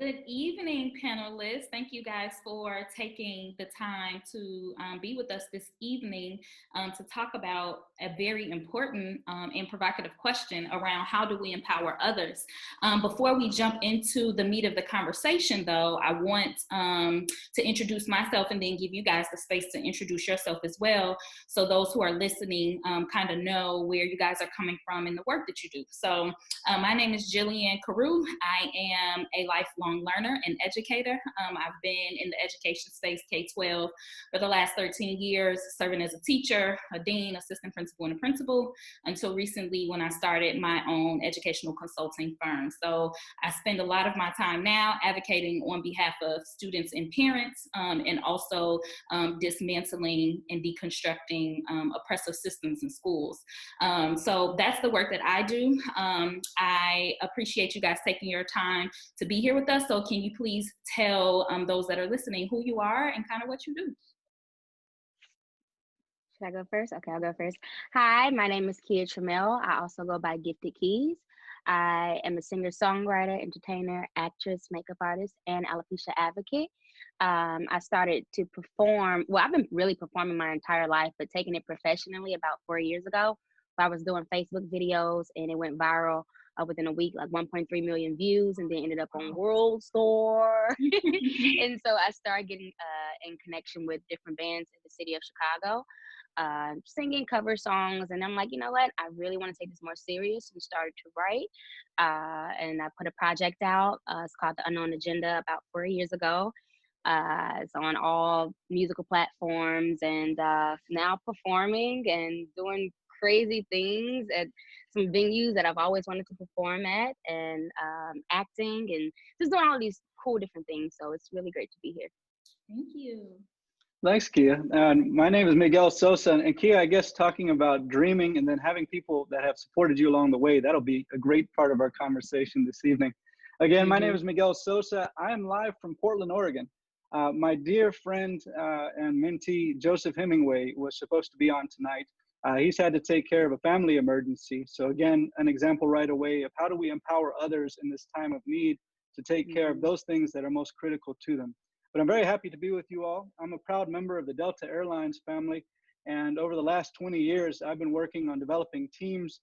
Good evening, panelists. Thank you guys for taking the time to be with us this evening to talk about a very important and provocative question around how do we empower others. Before we jump into the meat of the conversation, though, I want to introduce myself and then give you guys the space to introduce yourself as well, so those who are listening kind of know where you guys are coming from in the work that you do. So my name is Jillian Carew. I am a lifelong learner and educator. I've been in the education space, K-12, for the last 13 years, serving as a teacher, a dean, assistant principal, and a principal, until recently when I started my own educational consulting firm. So I spend a lot of my time now advocating on behalf of students and parents, and also dismantling and deconstructing oppressive systems in schools. So that's the work that I do. I appreciate you guys taking your time to be here with us. So can you please tell those that are listening who you are and kind of what you do? Should I go first? Okay, I'll go first. Hi, my name is Keya Trammell. I also go by Gifted Keys. I am a singer-songwriter, entertainer, actress, makeup artist, and alopecia advocate. I started to perform. Well, I've been really performing my entire life, but taking it professionally about 4 years ago. I was doing Facebook videos, and it went viral within a week, like 1.3 million views, and then ended up on World Store. And so I started getting in connection with different bands in the city of Chicago, singing cover songs. And I'm like, you know what? I really want to take this more serious, and started to write. And I put a project out. It's called The Unknown Agenda about 4 years ago. It's on all musical platforms, and now performing and doing crazy things at some venues that I've always wanted to perform at, and acting and just doing all these cool different things. So it's really great to be here. Thank you. Thanks, Keya. My name is Miguel Sossa, and Keya, I guess talking about dreaming and then having people that have supported you along the way, that'll be a great part of our conversation this evening. Again, my name is Miguel Sossa. I am live from Portland, Oregon. My dear friend and mentee, Joseph Hemingway, was supposed to be on tonight. He's had to take care of a family emergency. So again, an example right away of how do we empower others in this time of need to take care of those things that are most critical to them. But I'm very happy to be with you all. I'm a proud member of the Delta Airlines family. And over the last 20 years, I've been working on developing teams,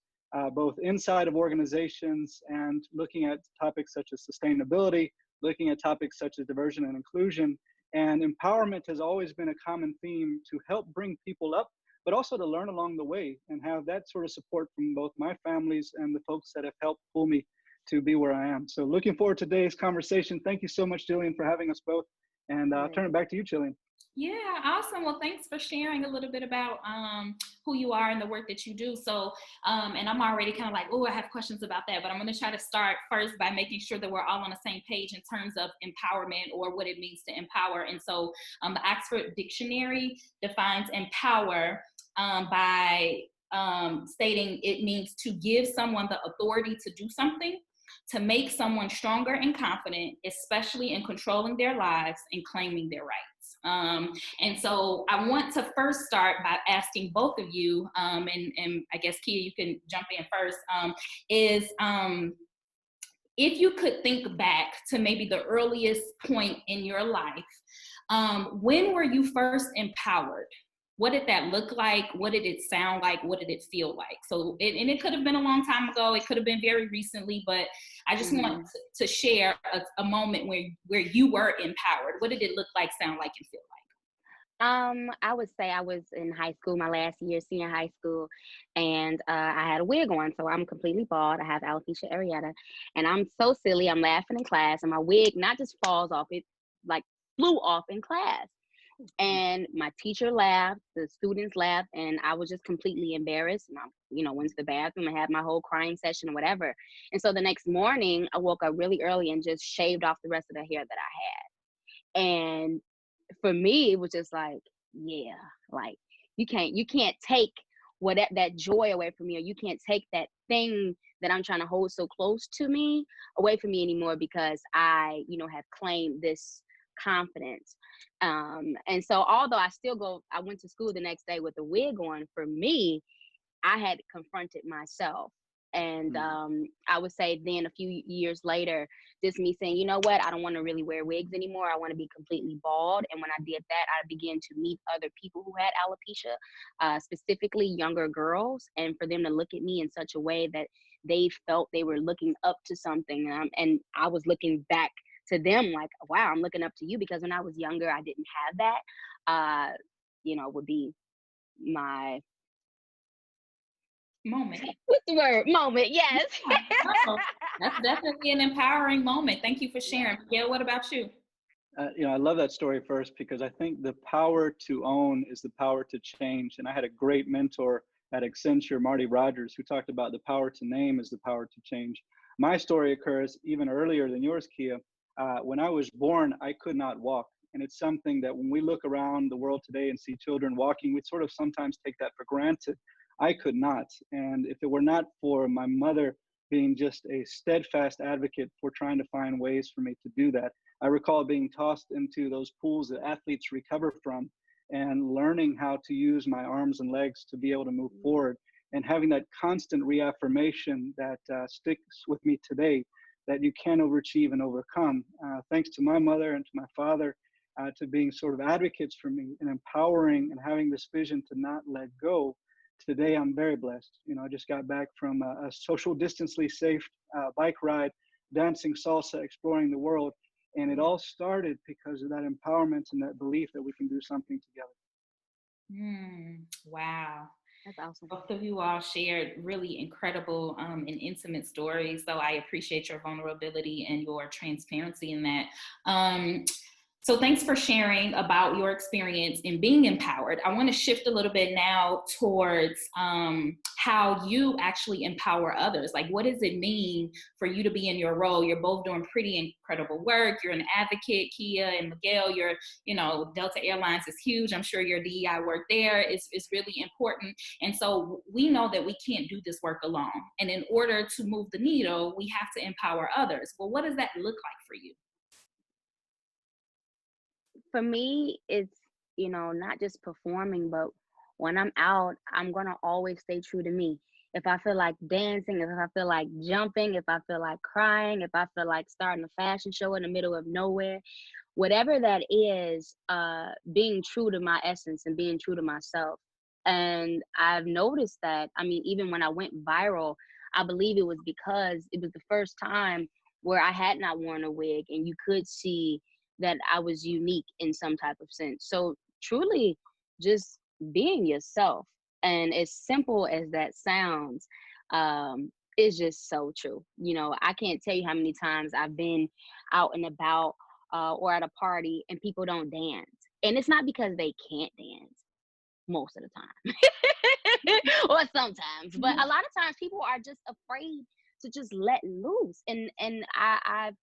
both inside of organizations and looking at topics such as sustainability, looking at topics such as diversion and inclusion. And empowerment has always been a common theme to help bring people up, but also to learn along the way and have that sort of support from both my families and the folks that have helped pull me to be where I am. So looking forward to today's conversation. Thank you so much, Jillian, for having us both. And I'll turn it back to you, Jillian. Yeah, awesome. Well, thanks for sharing a little bit about who you are and the work that you do. So, and I'm already kind of like, oh, I have questions about that, but I'm going to try to start first by making sure that we're all on the same page in terms of empowerment or what it means to empower. And so the Oxford Dictionary defines empower by stating it means to give someone the authority to do something, to make someone stronger and confident, especially in controlling their lives and claiming their rights. And so I want to first start by asking both of you, and I guess Keya, you can jump in first, if you could think back to maybe the earliest point in your life, when were you first empowered? What did that look like? What did it sound like? What did it feel like? So, and it could have been a long time ago. It could have been very recently, but I just want to share a moment where you were empowered. What did it look like, sound like, and feel like? I would say I was in high school, my last year, senior high school, and I had a wig on, so I'm completely bald. I have alopecia areata, and I'm so silly. I'm laughing in class, and my wig not just falls off, it like flew off in class. And my teacher laughed, the students laughed, and I was just completely embarrassed. And I, went to the bathroom and had my whole crying session or whatever. And so the next morning, I woke up really early and just shaved off the rest of the hair that I had. And for me, it was just like, yeah, like you can't take that joy away from me, or you can't take that thing that I'm trying to hold so close to me away from me anymore, because I, have claimed this confidence. And so although I went to school the next day with a wig on, for me, I had confronted myself And I would say then a few years later, just me saying, you know what, I don't want to really wear wigs anymore. I want to be completely bald. And when I did that, I began to meet other people who had alopecia, specifically younger girls, and for them to look at me in such a way that they felt they were looking up to something. And I was looking back to them like, wow, I'm looking up to you, because when I was younger, I didn't have that. Would be my moment. what's the word? Moment, yes. Oh, that's definitely an empowering moment. Thank you for sharing. Miguel, what about you? I love that story first, because I think the power to own is the power to change. And I had a great mentor at Accenture, Marty Rogers, who talked about the power to name is the power to change. My story occurs even earlier than yours, Keya. When I was born, I could not walk. And it's something that when we look around the world today and see children walking, we sort of sometimes take that for granted. I could not. And if it were not for my mother being just a steadfast advocate for trying to find ways for me to do that, I recall being tossed into those pools that athletes recover from and learning how to use my arms and legs to be able to move forward, and having that constant reaffirmation that sticks with me today, that you can overachieve and overcome. Thanks to my mother and to my father, to being sort of advocates for me and empowering and having this vision to not let go. Today, I'm very blessed. I just got back from a social distantly safe bike ride, dancing salsa, exploring the world. And it all started because of that empowerment and that belief that we can do something together. Wow. That's awesome. Both of you all shared really incredible and intimate stories. So I appreciate your vulnerability and your transparency in that. So thanks for sharing about your experience in being empowered. I want to shift a little bit now towards how you actually empower others. Like, what does it mean for you to be in your role? You're both doing pretty incredible work. You're an advocate, Keya and Miguel. Delta Airlines is huge. I'm sure your DEI work there is really important. And so we know that we can't do this work alone. And in order to move the needle, we have to empower others. Well, what does that look like for you? For me, it's, not just performing, but when I'm out, I'm going to always stay true to me. If I feel like dancing, if I feel like jumping, if I feel like crying, if I feel like starting a fashion show in the middle of nowhere, whatever that is, being true to my essence and being true to myself. And I've noticed that, even when I went viral, I believe it was because it was the first time where I had not worn a wig and you could see that I was unique in some type of sense. So truly just being yourself, and as simple as that sounds, is just so true. I can't tell you how many times I've been out and about or at a party and people don't dance. And it's not because they can't dance most of the time or sometimes, but a lot of times people are just afraid to just let loose. And I've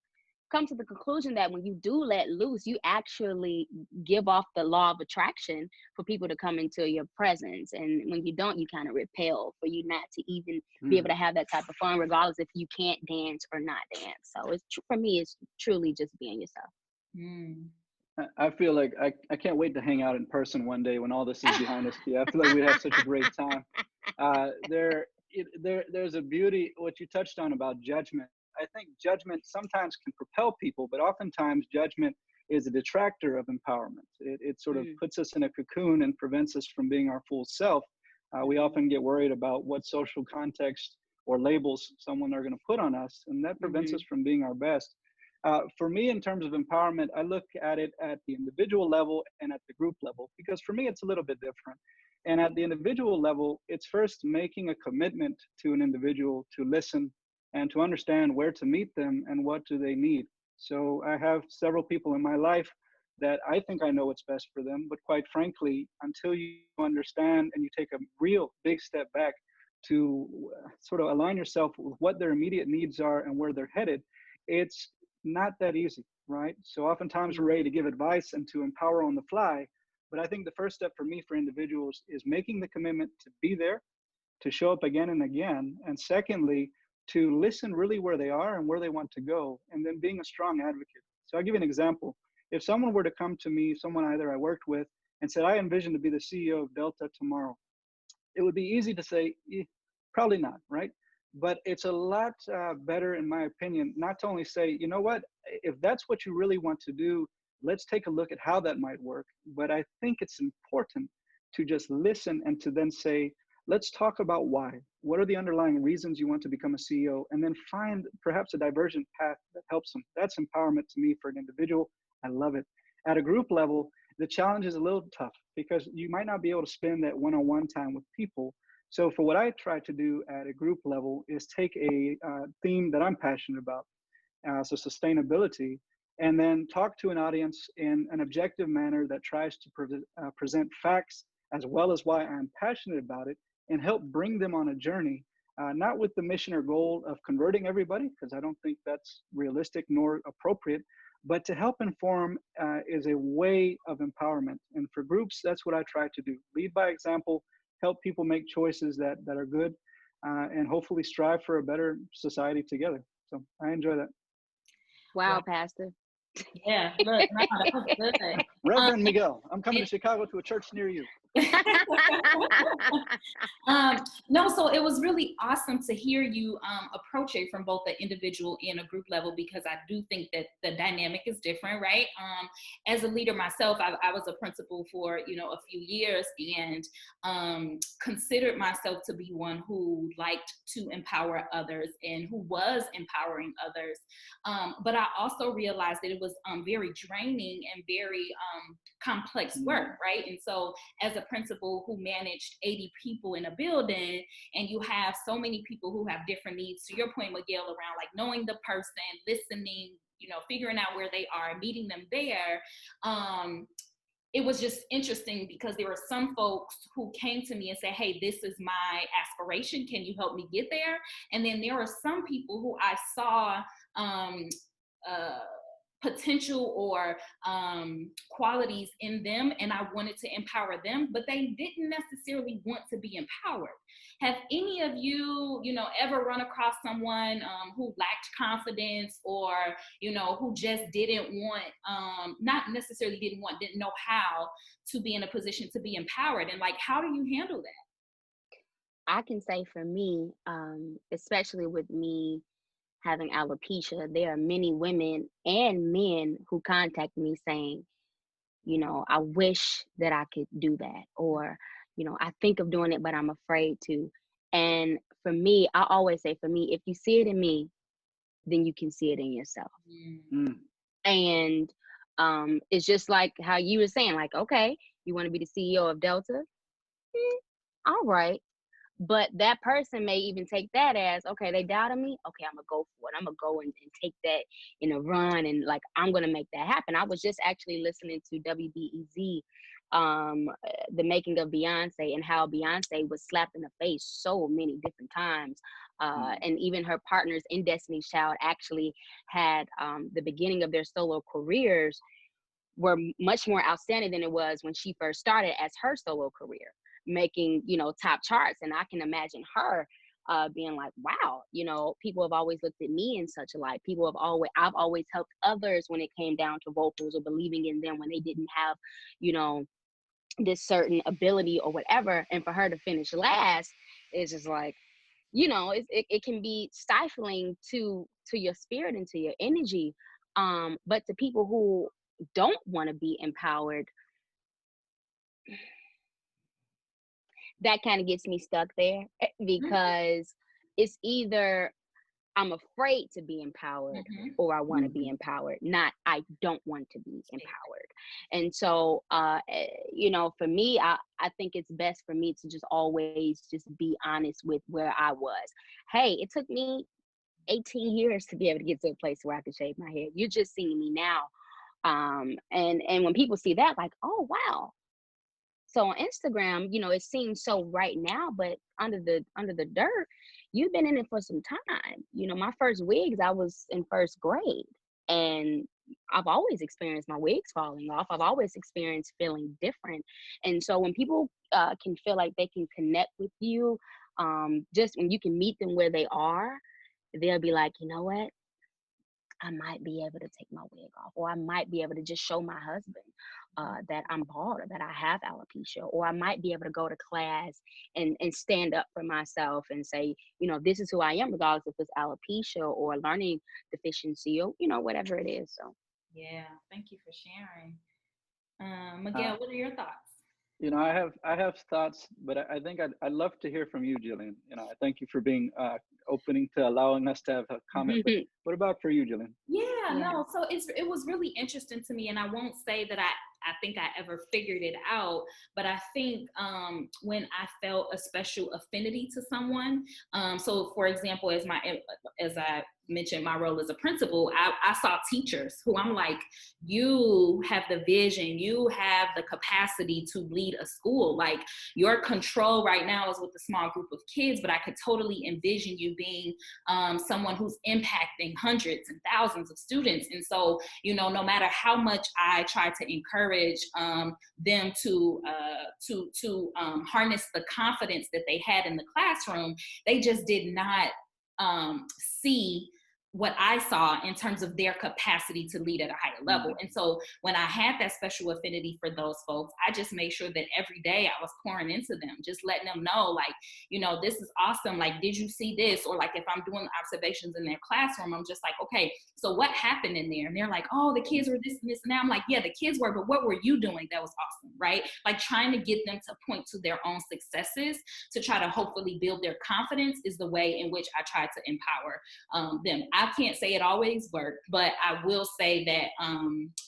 come to the conclusion that when you do let loose, you actually give off the law of attraction for people to come into your presence. And when you don't, you kind of repel for you not to even be able to have that type of fun, regardless if you can't dance or not dance. So for me, it's truly just being yourself. I feel like I can't wait to hang out in person one day when all this is behind us. Yeah, I feel like we'd have such a great time. There's a beauty, what you touched on about judgment. I think judgment sometimes can propel people, but oftentimes judgment is a detractor of empowerment. It sort of puts us in a cocoon and prevents us from being our full self. We often get worried about what social context or labels someone are going to put on us, and that prevents us from being our best. For me, in terms of empowerment, I look at it at the individual level and at the group level, because for me, it's a little bit different. And at the individual level, it's first making a commitment to an individual to listen and to understand where to meet them and what do they need. So I have several people in my life that I think I know what's best for them, but quite frankly, until you understand and you take a real big step back to sort of align yourself with what their immediate needs are and where they're headed, it's not that easy, right? So oftentimes we're ready to give advice and to empower on the fly. But I think the first step for me for individuals is making the commitment to be there, to show up again and again. And secondly, to listen really where they are and where they want to go, and then being a strong advocate. So I'll give you an example. If someone were to come to me, someone either I worked with, and said, I envision to be the CEO of Delta tomorrow, it would be easy to say, probably not, right? But it's a lot better, in my opinion, not to only say, you know what, if that's what you really want to do, let's take a look at how that might work. But I think it's important to just listen and to then say, let's talk about why. What are the underlying reasons you want to become a CEO? And then find perhaps a divergent path that helps them. That's empowerment to me for an individual. I love it. At a group level, the challenge is a little tough because you might not be able to spend that one-on-one time with people. So for what I try to do at a group level is take a theme that I'm passionate about, so sustainability, and then talk to an audience in an objective manner that tries to present facts as well as why I'm passionate about it, and help bring them on a journey, not with the mission or goal of converting everybody, because I don't think that's realistic nor appropriate, but to help inform is a way of empowerment. And for groups, that's what I try to do. Lead by example, help people make choices that are good, and hopefully strive for a better society together. So I enjoy that. Wow, Pastor. Yeah, look, no, that was good. Reverend Miguel, I'm coming to Chicago to a church near you. No, so it was really awesome to hear you approach it from both the individual and a group level, because I do think that the dynamic is different, right? As a leader myself, I was a principal for, you know, a few years, and considered myself to be one who liked to empower others and who was empowering others. But I also realized that it was very draining and very complex work, right? And so as a principal who managed 80 people in a building, and you have so many people who have different needs, to your point, Miguel, around like knowing the person, listening, you know, figuring out where they are, meeting them there. It was just interesting because there were some folks who came to me and said, hey, this is my aspiration. Can you help me get there? And then there are some people who I saw potential or qualities in them, and I wanted to empower them, but they didn't necessarily want to be empowered. Have any of you, you know, ever run across someone who lacked confidence, or, you know, who just didn't want, not necessarily didn't know how to be in a position to be empowered? And like, how do you handle that? I can say for me, especially with me having alopecia, there are many women and men who contact me saying, you know, I wish that I could do that, or, you know, I think of doing it, but I'm afraid to. And for me, I always say, for me, if you see it in me, then you can see it in yourself. Mm. And it's just like how you were saying, like, okay, you want to be the CEO of Delta? All right. But that person may even take that as, okay, they doubted me. Okay, I'm gonna go for it. I'm gonna go and take that in a run, and like, I'm gonna make that happen. I was just actually listening to WBEZ, the making of Beyonce, and how Beyonce was slapped in the face so many different times. And even her partners in Destiny's Child actually had the beginning of their solo careers were much more outstanding than it was when she first started as her solo career, making, you know, top charts. And I can imagine her being like, wow, you know, people have always looked at me in such a light. I've always helped others when it came down to vocals, or believing in them when they didn't have, you know, this certain ability or whatever. And for her to finish last is just like, you know, it can be stifling to your spirit and to your energy. But to people who don't want to be empowered, that kind of gets me stuck there, because it's either I'm afraid to be empowered, or I want to be empowered, not I don't want to be empowered. And so, you know, for me, I think it's best for me to just always just be honest with where I was. Hey, it took me 18 years to be able to get to a place where I could shave my head. You're just seeing me now. And when people see that, like, oh, wow. So on Instagram, you know, it seems so right now, but under the dirt, you've been in it for some time. You know, my first wigs, I was in first grade, and I've always experienced my wigs falling off. I've always experienced feeling different. And so when people can feel like they can connect with you, just when you can meet them where they are, they'll be like, you know what? I might be able to take my wig off, or I might be able to just show my husband that I'm bald, or that I have alopecia, or I might be able to go to class and stand up for myself and say, this is who I am, regardless if it's alopecia or learning deficiency, or whatever it is. So Yeah, thank you for sharing. Uh, Miguel, what are your thoughts? I have thoughts, but I think I'd love to hear from you, Jillian. I thank you for being opening to allowing us to have a comment. But what about for you, Jillian? Yeah, yeah. no. So it was really interesting to me, and I won't say that I think I ever figured it out, but I think when I felt a special affinity to someone. So for example, as I mentioned, my role as a principal, I saw teachers who I'm like, you have the vision, you have the capacity to lead a school. Like, your control right now is with a small group of kids, but I could totally envision you being someone who's impacting hundreds and thousands of students. And so, no matter how much I try to encourage them to harness the confidence that they had in the classroom, they just did not see what I saw in terms of their capacity to lead at a higher level. And so when I had that special affinity for those folks, I just made sure that every day I was pouring into them, just letting them know, like, this is awesome. Like, did you see this? Or like, if I'm doing observations in their classroom, I'm just like, okay, so what happened in there? And they're like, oh, the kids were this and this. And now I'm like, yeah, the kids were, but what were you doing that was awesome, right? Like, trying to get them to point to their own successes to try to hopefully build their confidence is the way in which I try to empower them. I can't say it always worked, but I will say that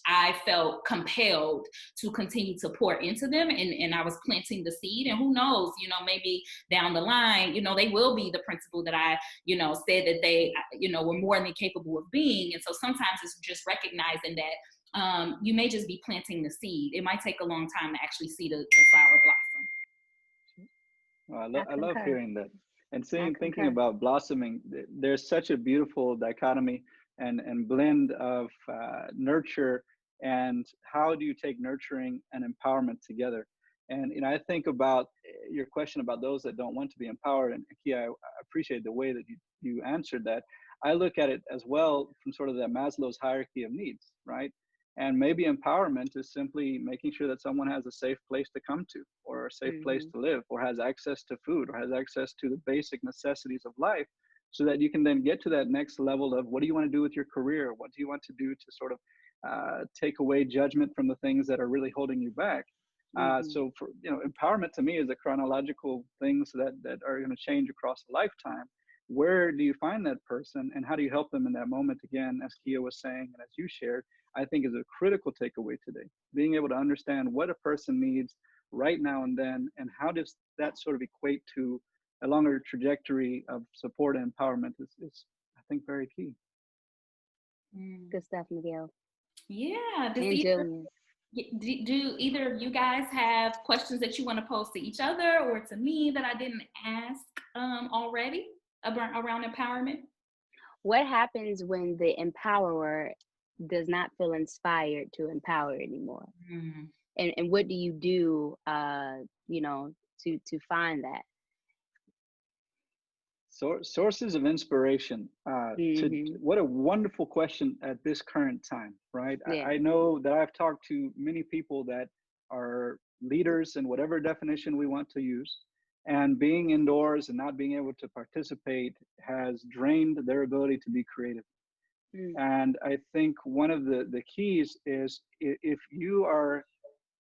I felt compelled to continue to pour into them, and I was planting the seed. And who knows, maybe down the line, they will be the principal that I, said that they, were more than capable of being. And so sometimes it's just recognizing that you may just be planting the seed. It might take a long time to actually see the flower blossom. Well, I love concur. hearing that. And I thinking concur. about blossoming, there's such a beautiful dichotomy and blend of nurture, and how do you take nurturing and empowerment together? And I think about your question about those that don't want to be empowered. And Keya, I appreciate the way that you answered that. I look at it as well from sort of that Maslow's hierarchy of needs, right? And maybe empowerment is simply making sure that someone has a safe place to come to, or a safe place to live, or has access to food, or has access to the basic necessities of life, so that you can then get to that next level of what do you want to do with your career? What do you want to do to sort of take away judgment from the things that are really holding you back? So for empowerment to me is a chronological things that are going to change across a lifetime. Where do you find that person, and how do you help them in that moment? Again, as Keya was saying, and as you shared, I think is a critical takeaway today. Being able to understand what a person needs right now and then, and how does that sort of equate to a longer trajectory of support and empowerment is I think, very key. Good stuff, Miguel. Yeah. And Jillian. Do either of you guys have questions that you want to pose to each other or to me that I didn't ask already around empowerment? What happens when the empowerer does not feel inspired to empower anymore? And what do you do, to find that? Sources of inspiration. What a wonderful question at this current time, right? Yeah. I know that I've talked to many people that are leaders in whatever definition we want to use, and being indoors and not being able to participate has drained their ability to be creative. And I think one of the keys is, if you are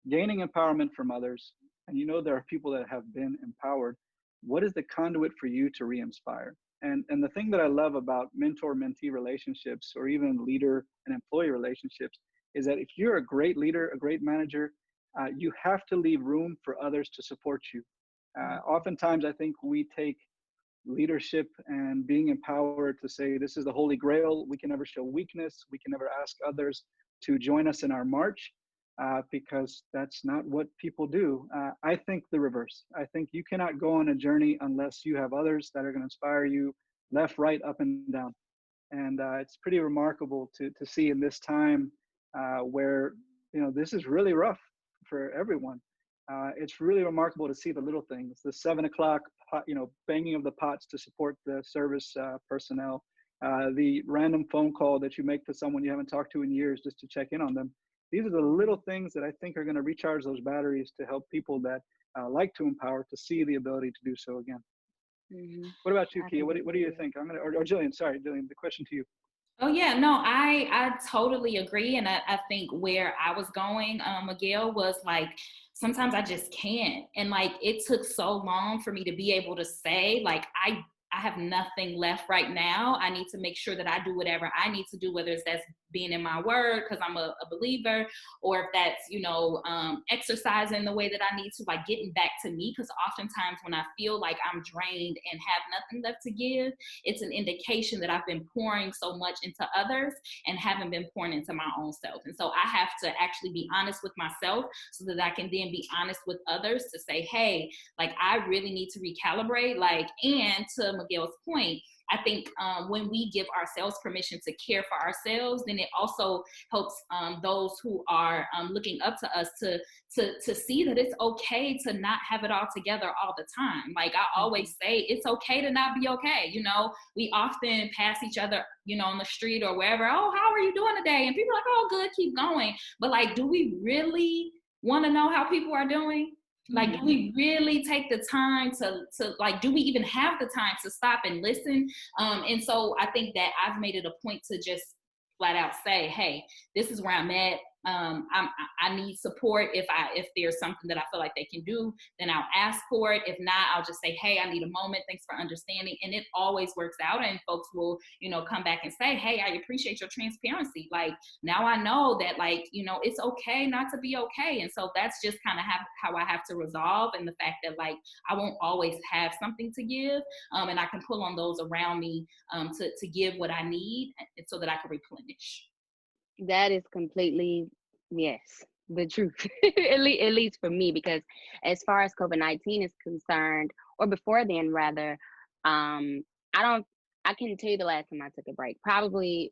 gaining empowerment from others, and there are people that have been empowered, what is the conduit for you to re-inspire? And the thing that I love about mentor-mentee relationships, or even leader and employee relationships, is that if you're a great leader, a great manager, you have to leave room for others to support you. Oftentimes, I think we take leadership and being empowered to say this is the holy grail. We can never show weakness. We can never ask others to join us in our march, because that's not what people do. I think the reverse. I think you cannot go on a journey unless you have others that are going to inspire you left, right, up, and down. And it's pretty remarkable to see in this time where this is really rough for everyone. It's really remarkable to see the little things, the 7 o'clock, banging of the pots to support the service personnel, the random phone call that you make to someone you haven't talked to in years just to check in on them. These are the little things that I think are going to recharge those batteries to help people that like to empower to see the ability to do so again. What about you, Keya? What do you think? Or Jillian, sorry, Jillian, the question to you. Oh yeah, no, I totally agree. And I think where I was going, Miguel, was like, sometimes I just can't. And like, it took so long for me to be able to say, like, I have nothing left right now. I need to make sure that I do whatever I need to do, whether it's that's being in my word, because I'm a believer, or if that's, you know, exercising the way that I need to, like getting back to me. Because oftentimes when I feel like I'm drained and have nothing left to give, it's an indication that I've been pouring so much into others and haven't been pouring into my own self. And so I have to actually be honest with myself so that I can then be honest with others to say, hey, like I really need to recalibrate. Like, and to Miguel's point, I think when we give ourselves permission to care for ourselves, then it also helps those who are looking up to us to see that it's okay to not have it all together all the time. Like I always say, it's okay to not be okay. You know, we often pass each other, you know, on the street or wherever. Oh, how are you doing today? And people are like, oh, good, keep going. But like, do we really want to know how people are doing? Like, do we really take the time to like, do we even have the time to stop and listen? And so I think that I've made it a point to just flat out say, hey, this is where I'm at. I need support. If there's something that I feel like they can do, then I'll ask for it. If not, I'll just say, hey, I need a moment. Thanks for understanding. And it always works out. And folks will, you know, come back and say, hey, I appreciate your transparency. Like now I know that, like, you know, it's okay not to be okay. And so that's just kind of how I have to resolve. And the fact that like, I won't always have something to give. And I can pull on those around me to give what I need so that I can replenish. That is completely, yes, the truth, at least for me, because as far as COVID-19 is concerned, or before then rather, I can tell you the last time I took a break, probably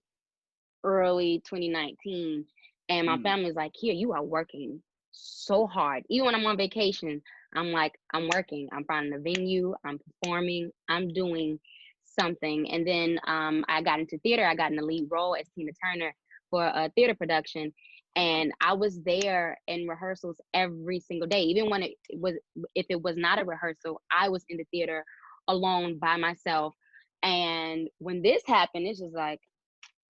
early 2019. And my family was like, here, you are working so hard. Even when I'm on vacation, I'm like, I'm working, I'm finding a venue, I'm performing, I'm doing something. And then I got into theater. I got in the lead role as Tina Turner for a theater production, and I was there in rehearsals every single day. Even when if it was not a rehearsal, I was in the theater alone by myself. And when this happened, it's just like,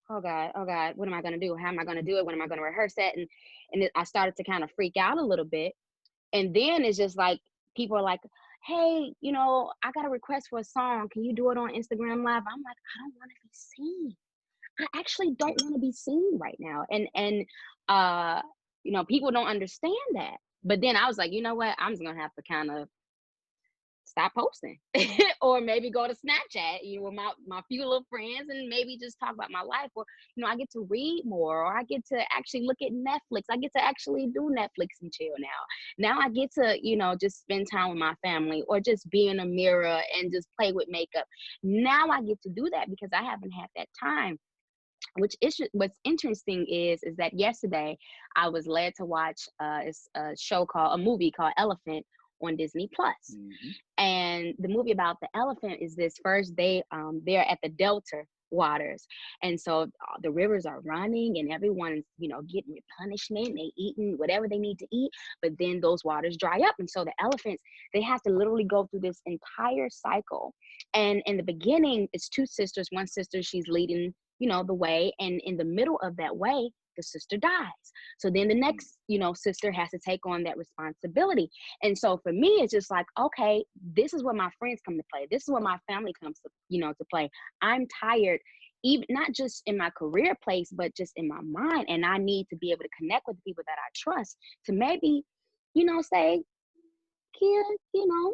oh God, what am I gonna do? How am I gonna do it? When am I gonna rehearse that? And I started to kind of freak out a little bit. And then it's just like, people are like, hey, you know, I got a request for a song. Can you do it on Instagram Live? I'm like, I don't want to be seen. I actually don't want to be seen right now. And you know, people don't understand that. But then I was like, you know what? I'm just gonna have to kind of stop posting or maybe go to Snapchat, you know, with my few little friends, and maybe just talk about my life. Or, you know, I get to read more, or I get to actually look at Netflix. I get to actually do Netflix and chill now. I get to, you know, just spend time with my family, or just be in a mirror and just play with makeup. Now I get to do that because I haven't had that time. What's interesting is that yesterday I was led to watch a movie called Elephant on Disney Plus. And the movie about the elephant is this: first they're at the Delta waters, and so the rivers are running and everyone's, you know, getting replenishment, they eating whatever they need to eat, but then those waters dry up, and so the elephants, they have to literally go through this entire cycle. And in the beginning, it's two sisters. One sister, she's leading, you know, the way, and in the middle of that way, the sister dies. So then the next, you know, sister has to take on that responsibility. And so for me, it's just like, okay, this is where my friends come to play. This is where my family comes to, you know, to play. I'm tired, even not just in my career place, but just in my mind. And I need to be able to connect with the people that I trust to maybe, you know, say, Keya, you know,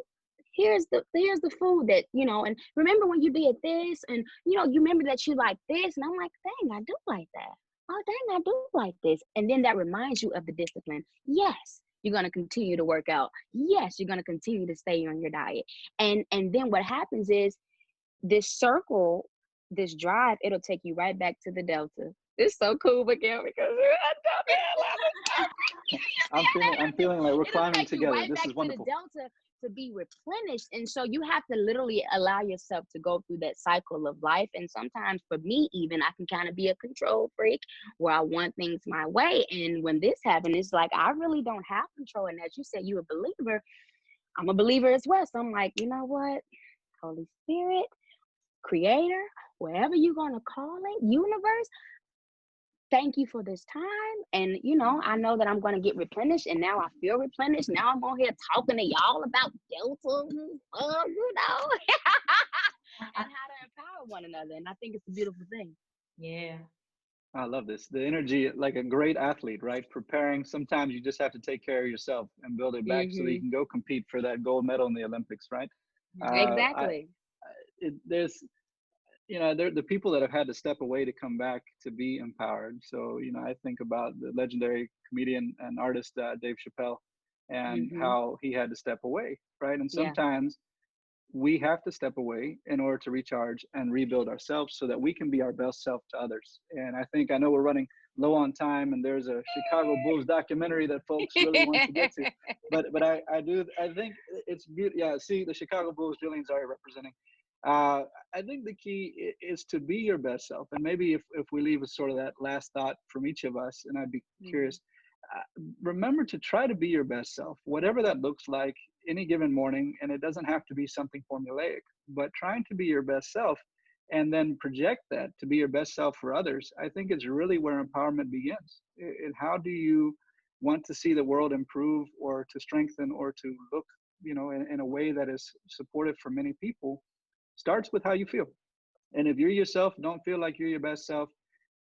here's the food that, you know, and remember when you did this, and, you know, you remember that you like this. And I'm like, dang, I do like that. Oh, dang, I do like this. And then that reminds you of the discipline. Yes, you're going to continue to work out. Yes, you're going to continue to stay on your diet. And then what happens is this circle, this drive, it'll take you right back to the Delta. It's so cool, Miguel, because I'm feeling like we're climbing together. Right, this is wonderful. To the Delta, to be replenished. And so you have to literally allow yourself to go through that cycle of life. And sometimes for me, even, I can kind of be a control freak where I want things my way. And when this happened, it's like, I really don't have control. And as you said, you're a believer. I'm a believer as well. So I'm like, you know what? Holy Spirit, creator, whatever you're going to call it, universe, thank you for this time. And, you know, I know that I'm going to get replenished. And now I feel replenished. Now I'm on here talking to y'all about delta, you know, and how to empower one another. And I think it's a beautiful thing. Yeah. I love this. The energy, like a great athlete, right? Preparing. Sometimes you just have to take care of yourself and build it back so that you can go compete for that gold medal in the Olympics, right? Exactly. There's, you know, the people that have had to step away to come back to be empowered. So, you know, I think about the legendary comedian and artist Dave Chappelle, and how he had to step away, right? And sometimes we have to step away in order to recharge and rebuild ourselves so that we can be our best self to others. And I know we're running low on time, and there's a Chicago Bulls documentary that folks really want to get to. But I think it's beautiful. Yeah, see, the Chicago Bulls, Jillian's already representing. I think the key is to be your best self. And maybe if we leave a sort of that last thought from each of us, and I'd be curious, remember to try to be your best self, whatever that looks like any given morning. And it doesn't have to be something formulaic, but trying to be your best self and then project that to be your best self for others, I think is really where empowerment begins. And how do you want to see the world improve, or to strengthen, or to look, you know, in a way that is supportive for many people? Starts with how you feel. And if you yourself don't feel like you're your best self,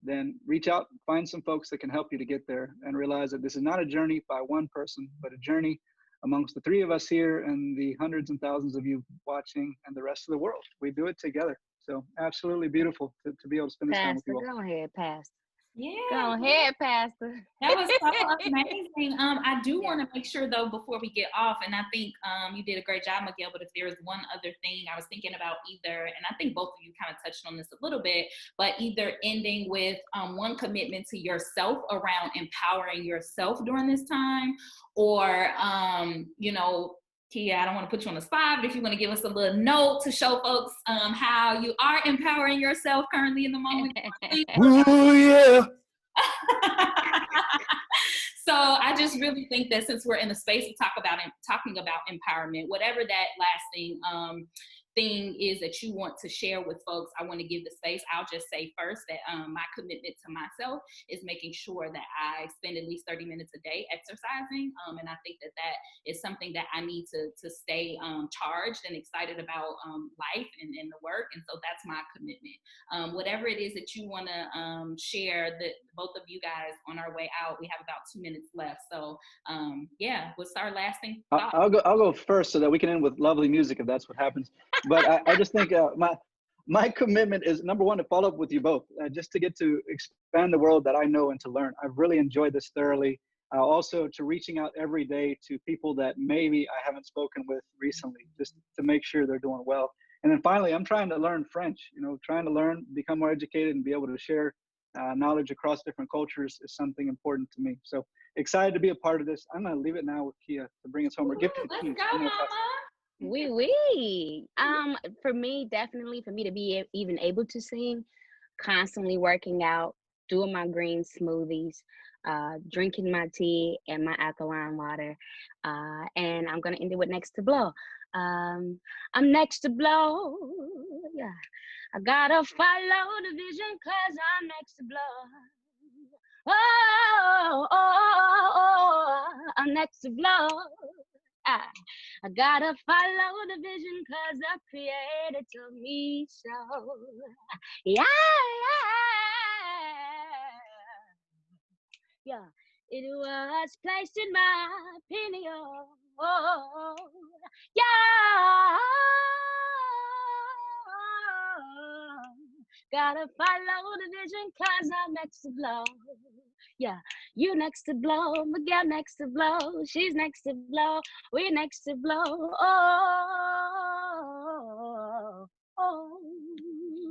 then reach out, find some folks that can help you to get there, and realize that this is not a journey by one person, but a journey amongst the three of us here and the hundreds and thousands of you watching and the rest of the world. We do it together. So absolutely beautiful to be able to spend this time with you all. Go ahead, Pastor. Yeah. Go ahead, Pastor. That was so amazing. I do want to make sure, though, before we get off, and I think you did a great job, Miguel, but if there is one other thing I was thinking about, either, and I think both of you kind of touched on this a little bit, but either ending with one commitment to yourself around empowering yourself during this time, or, you know, Keya, I don't want to put you on the spot, but if you want to give us a little note to show folks how you are empowering yourself currently in the moment. Ooh, yeah. So I just really think that since we're in the space of talking about empowerment, whatever that lasting thing is that you want to share with folks, I want to give the space. I'll just say first that my commitment to myself is making sure that I spend at least 30 minutes a day exercising. And I think that that is something that I need to stay charged and excited about life and the work. And so that's my commitment. Whatever it is that you want to share, that both of you guys on our way out, we have about 2 minutes left. So yeah, what's our lasting thought? I'll go first so that we can end with lovely music if that's what happens. But I just think my commitment is, number one, to follow up with you both, just to get to expand the world that I know and to learn. I've really enjoyed this thoroughly. Also to reaching out every day to people that maybe I haven't spoken with recently, just to make sure they're doing well. And then finally, I'm trying to learn French, you know, trying to learn, become more educated, and be able to share knowledge across different cultures is something important to me. So excited to be a part of this. I'm going to leave it now with Keya to bring us home. We're gifted keys. Let's go, Mama. For me, definitely, for me to be even able to sing, constantly working out, doing my green smoothies, drinking my tea and my alkaline water, and I'm gonna end it with next to blow. I'm next to blow. Yeah, I gotta follow the vision 'cause I'm next to blow. Oh, I'm next to blow. I gotta follow the vision 'cause the creator told me so. Yeah. Yeah, it was placed in my pineal. Oh, yeah. Gotta follow the vision 'cause I'm next to blow. Yeah, you next to blow, Miguel next to blow, she's next to blow, we next to blow. Oh.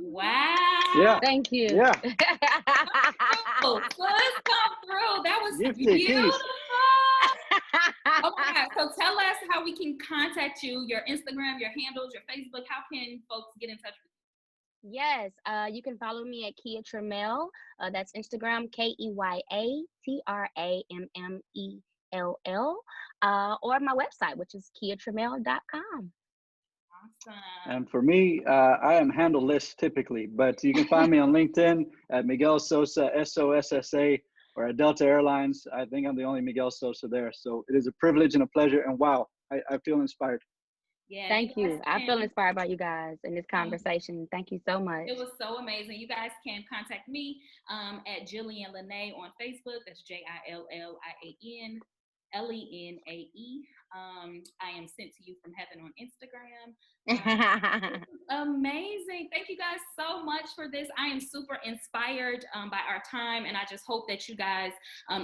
Wow. Yeah. Thank you. Yeah. Let's come through. That was Gifted beautiful. keys. Oh my God. So tell us how we can contact you, your Instagram, your handles, your Facebook. How can folks get in touch with Yes, you can follow me at Keya Trammell. That's Instagram, KeyaTrammell, or my website, which is KeyaTrammell.com. Awesome. And for me, I am handleless typically, but you can find me on LinkedIn at Miguel Sossa, SOSSA, or at Delta Airlines. I think I'm the only Miguel Sossa there. So it is a privilege and a pleasure. And wow, I feel inspired. Yeah, Thank you. I feel inspired by you guys in this conversation. Thank you so much. It was so amazing. You guys can contact me at Jillian Lenae on Facebook. That's JILLIAN LENAE. I am sent to you from heaven on Instagram. Amazing. Thank you guys so much for this. I am super inspired by our time, and I just hope that you guys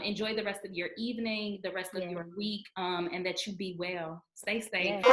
enjoy the rest of your evening, the rest of your week, and that you be well. Stay safe.